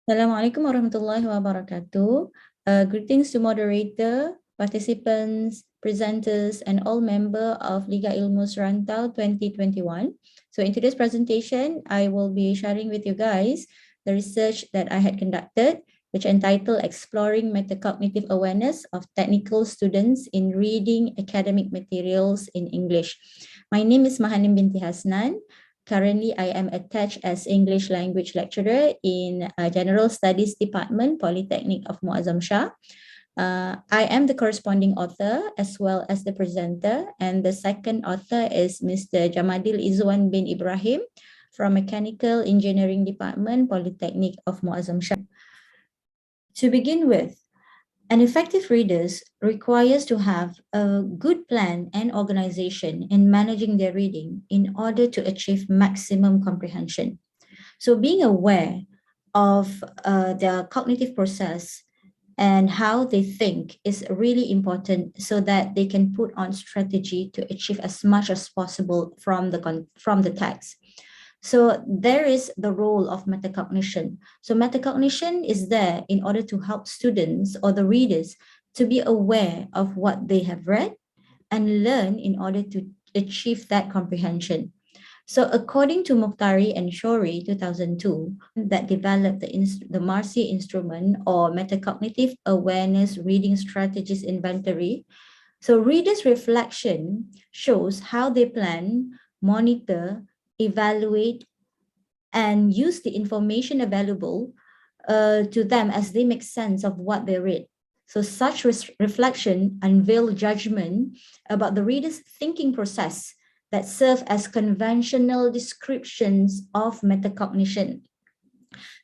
Assalamualaikum warahmatullahi wabarakatuh. Greetings to moderator, participants, presenters, and all members of Liga Ilmu Serantau 2021. So in today's presentation, I will be sharing with you guys the research that I had conducted, which entitled Exploring Metacognitive Awareness of Technical Students in Reading Academic Materials in English. My name is Mahanim binti Hasnan. Currently, I am attached as English language lecturer in General Studies Department, Polytechnic of Muazzam Shah. I am the corresponding author as well as the presenter, and the second author is Mr. Jamadil Izwan bin Ibrahim from Mechanical Engineering Department, Polytechnic of Muazzam Shah. To begin with, an effective reader requires to have a good plan and organization in managing their reading in order to achieve maximum comprehension. So being aware of their cognitive process and how they think is really important so that they can put on strategy to achieve as much as possible from the text. So there is the role of metacognition. So metacognition is there in order to help students or the readers to be aware of what they have read and learn in order to achieve that comprehension. So according to Mukhtari and Shori 2002, that developed the Marcy instrument or Metacognitive Awareness Reading Strategies Inventory, so readers' reflection shows how they plan, monitor, evaluate, and use the information available to them as they make sense of what they read. So such reflection unveil judgment about the reader's thinking process that serve as conventional descriptions of metacognition.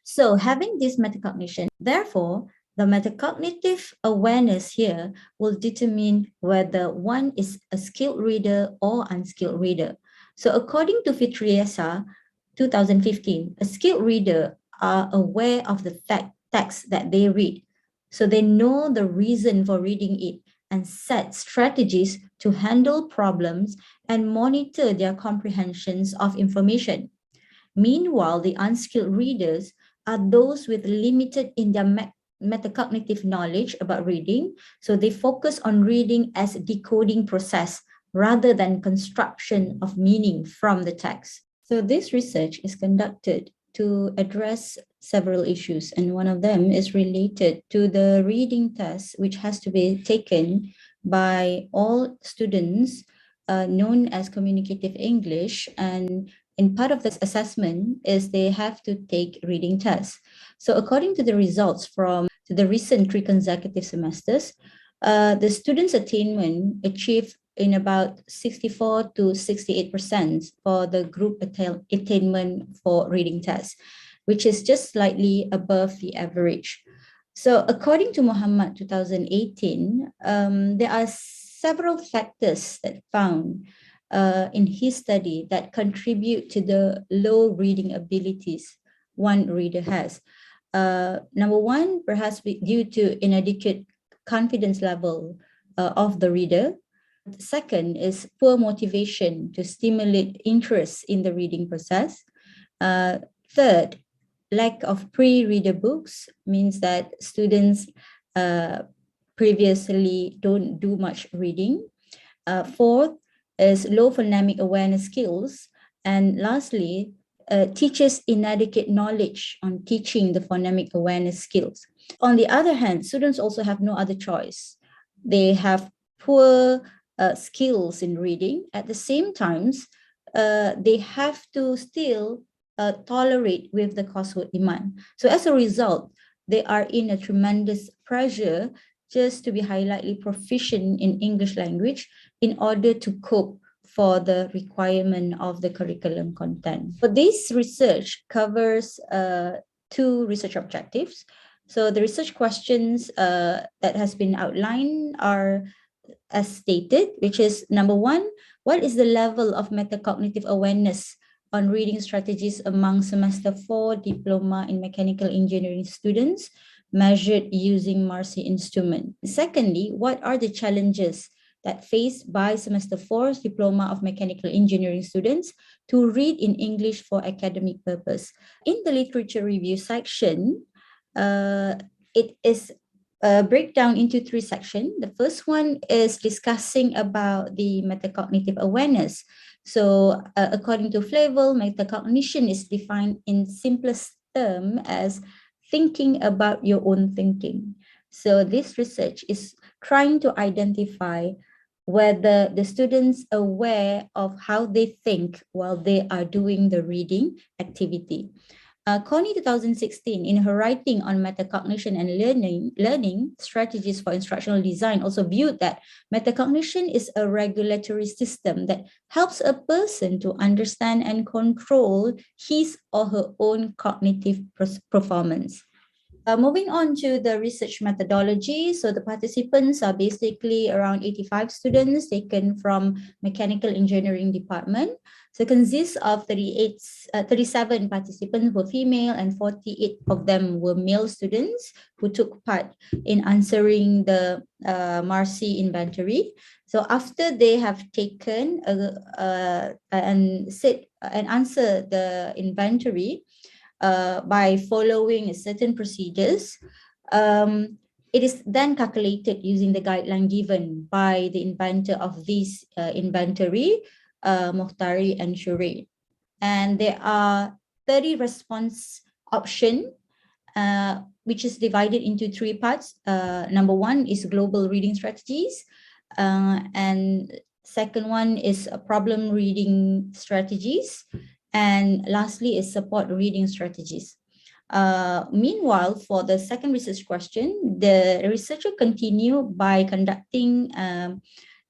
So having this metacognition, therefore, the metacognitive awareness here will determine whether one is a skilled reader or unskilled reader. So according to Fitriesa, 2015, a skilled reader are aware of the text that they read. So they know the reason for reading it and set strategies to handle problems and monitor their comprehensions of information. Meanwhile, the unskilled readers are those with limited in their metacognitive knowledge about reading. So they focus on reading as a decoding process rather than construction of meaning from the text. So this research is conducted to address several issues, and one of them is related to the reading test, which has to be taken by all students known as communicative English. And in part of this assessment is they have to take reading tests. So according to the results from the recent 3 consecutive semesters, the students' attainment achieved in about 64 to 68% for the group attainment for reading tests, which is just slightly above the average. So according to Muhammad 2018, there are several factors that found in his study that contribute to the low reading abilities one reader has. Number one, perhaps due to inadequate confidence level of the reader. Second is poor motivation to stimulate interest in the reading process. Third, lack of pre-reader books means that students previously don't do much reading. Fourth is low phonemic awareness skills. And lastly, teachers' inadequate knowledge on teaching the phonemic awareness skills. On the other hand, students also have no other choice. They have poor skills in reading. At the same time, they have to still tolerate with the coursework demand. So as a result, they are in a tremendous pressure just to be highly proficient in English language in order to cope for the requirement of the curriculum content. But this research covers 2 research objectives. So the research questions that has been outlined are as stated, which is number 1, what is the level of metacognitive awareness on reading strategies among semester 4 diploma in mechanical engineering students measured using Marcy instrument? Secondly, what are the challenges that faced by semester 4 diploma of mechanical engineering students to read in English for academic purpose? In the literature review section, it is breakdown into 3 sections. The first one is discussing about the metacognitive awareness. So according to Flavel, metacognition is defined in simplest term as thinking about your own thinking. So this research is trying to identify whether the students are aware of how they think while they are doing the reading activity. Connie 2016, in her writing on metacognition and learning strategies for instructional design, also viewed that metacognition is a regulatory system that helps a person to understand and control his or her own cognitive performance. Moving on to the research methodology. So the participants are basically around 85 students taken from mechanical engineering department. So it consists of 37 participants were female and 48 of them were male students who took part in answering the Marcy inventory. So after they have taken and answer the inventory, by following certain procedures, it is then calculated using the guideline given by the inventor of this inventory, Mohtari and Shure. And there are 30 response options, which is divided into 3 parts. Number 1 is global reading strategies, and second one is problem reading strategies, and lastly is support reading strategies. Meanwhile, for the second research question, the researcher continued by conducting an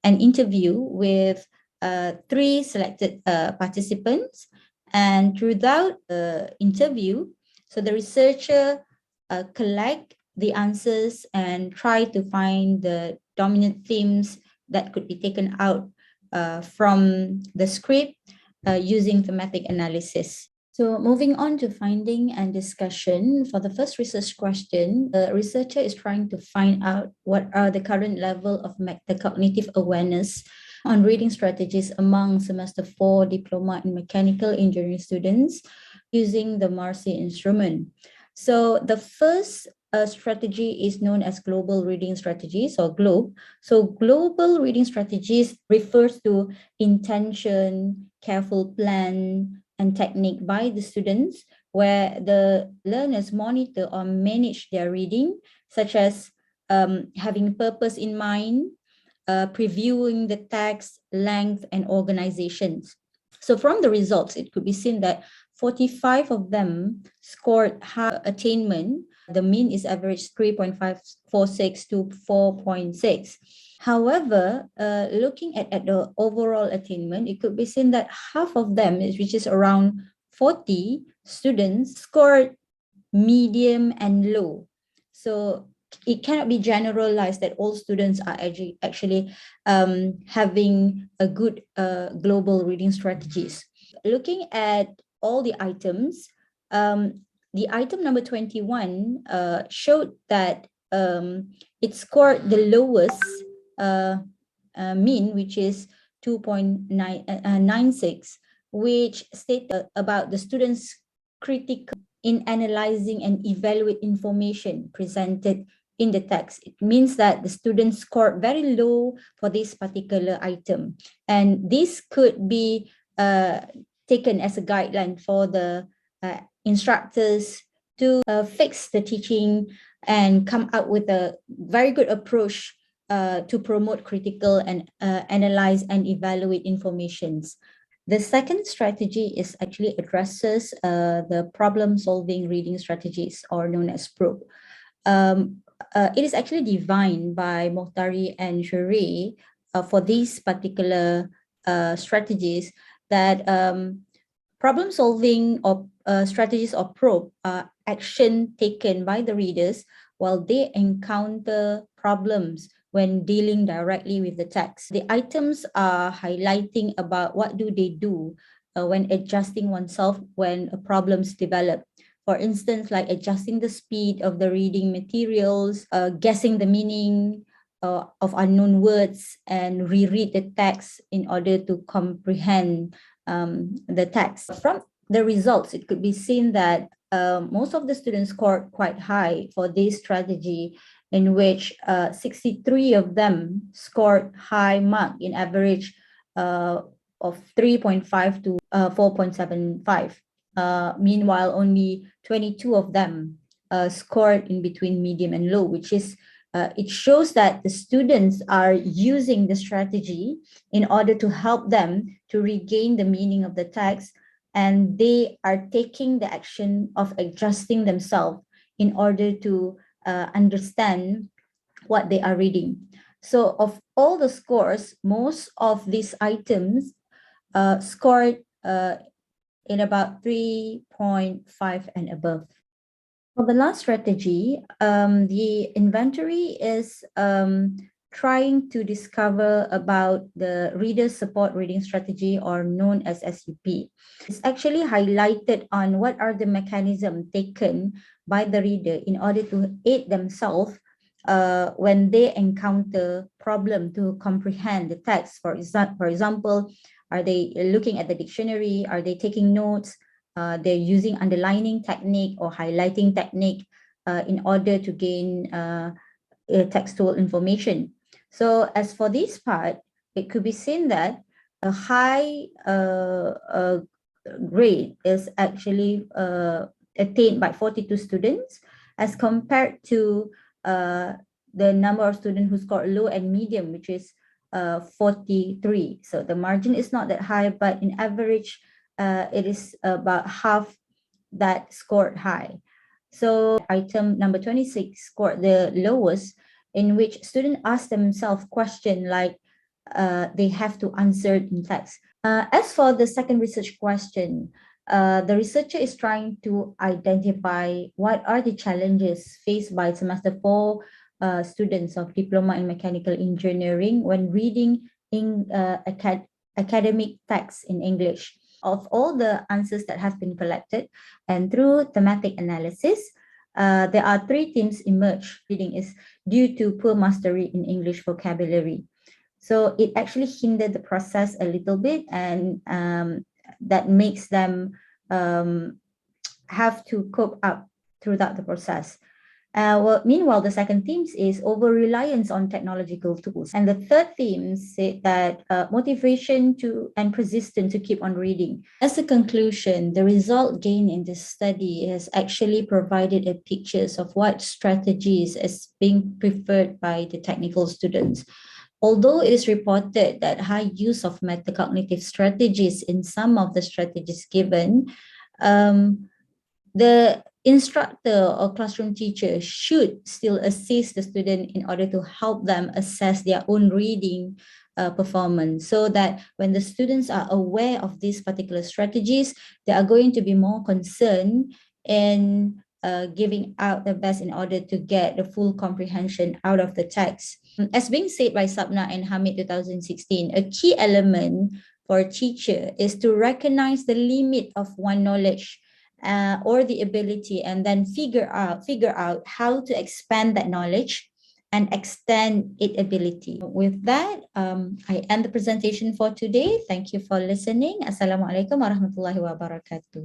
interview with 3 selected participants, and throughout the interview, so the researcher collect the answers and try to find the dominant themes that could be taken out from the script using thematic analysis. So moving on to finding and discussion, for the first research question, the researcher is trying to find out what are the current level of metacognitive awareness on reading strategies among semester 4 diploma in mechanical engineering students using the Marcy instrument. So the first strategy is known as global reading strategies, or GLOBE. So global reading strategies refers to intention, careful plan, and technique by the students, where the learners monitor or manage their reading, such as having purpose in mind, previewing the text, length, and organizations. So from the results, it could be seen that 45 of them scored high attainment. The mean is average 3.546 to 4.6. However, looking at the overall attainment, it could be seen that half of them, which is around 40 students, scored medium and low. So it cannot be generalized that all students are actually having a good global reading strategies. Looking at all the items, the item number 21 showed that it scored the lowest mean, which is 2.96, which stated about the students' critical in analyzing and evaluate information presented in the text. It means that the students scored very low for this particular item. And this could be taken as a guideline for the instructors to fix the teaching and come up with a very good approach to promote critical and analyze and evaluate informations. The second strategy is actually addresses the problem-solving reading strategies, or known as PROBE. It is actually defined by Mohtari and Shure for these particular strategies, that problem-solving or strategies or PROBE are action taken by the readers while they encounter problems when dealing directly with the text. The items are highlighting about what do they do when adjusting oneself when problems develop. For instance, like adjusting the speed of the reading materials, guessing the meaning of unknown words, and reread the text in order to comprehend the text. From the results, it could be seen that most of the students scored quite high for this strategy, in which 63 of them scored high mark in average of 3.5 to 4.75. Meanwhile, only 22 of them scored in between medium and low, which is it shows that the students are using the strategy in order to help them to regain the meaning of the text, and they are taking the action of adjusting themselves in order to understand what they are reading. So of all the scores, most of these items scored in about 3.5 and above. For the last strategy, the inventory is trying to discover about the reader support reading strategy, or known as SUP. It's actually highlighted on what are the mechanisms taken by the reader in order to aid themselves when they encounter problem to comprehend the text. For example, are they looking at the dictionary? Are they taking notes? They're using underlining technique or highlighting technique in order to gain textual information. So as for this part, it could be seen that a high grade is actually attained by 42 students, as compared to the number of students who scored low and medium, which is 43. So the margin is not that high, but in average, it is about half that scored high. So item number 26 scored the lowest, in which students ask themselves question like they have to answer in text. As for the second research question, the researcher is trying to identify what are the challenges faced by semester 4 students of diploma in mechanical engineering when reading in academic texts in English. Of all the answers that have been collected, and through thematic analysis, there are 3 themes emerge. Reading is due to poor mastery in English vocabulary. So it actually hindered the process a little bit, and that makes them have to cope up throughout the process. Meanwhile, the second theme is over-reliance on technological tools. And the third theme said that motivation to and persistence to keep on reading. As a conclusion, the result gained in this study has actually provided a pictures of what strategies is being preferred by the technical students. Although it is reported that high use of metacognitive strategies in some of the strategies given, the instructor or classroom teacher should still assist the student in order to help them assess their own reading performance, so that when the students are aware of these particular strategies, they are going to be more concerned in giving out the best in order to get the full comprehension out of the text. As being said by Sapna and Hamid 2016, a key element for a teacher is to recognize the limit of one knowledge or the ability, and then figure out how to expand that knowledge and extend its ability. With that, I end the presentation for today. Thank you for listening. Assalamualaikum warahmatullahi wabarakatuh.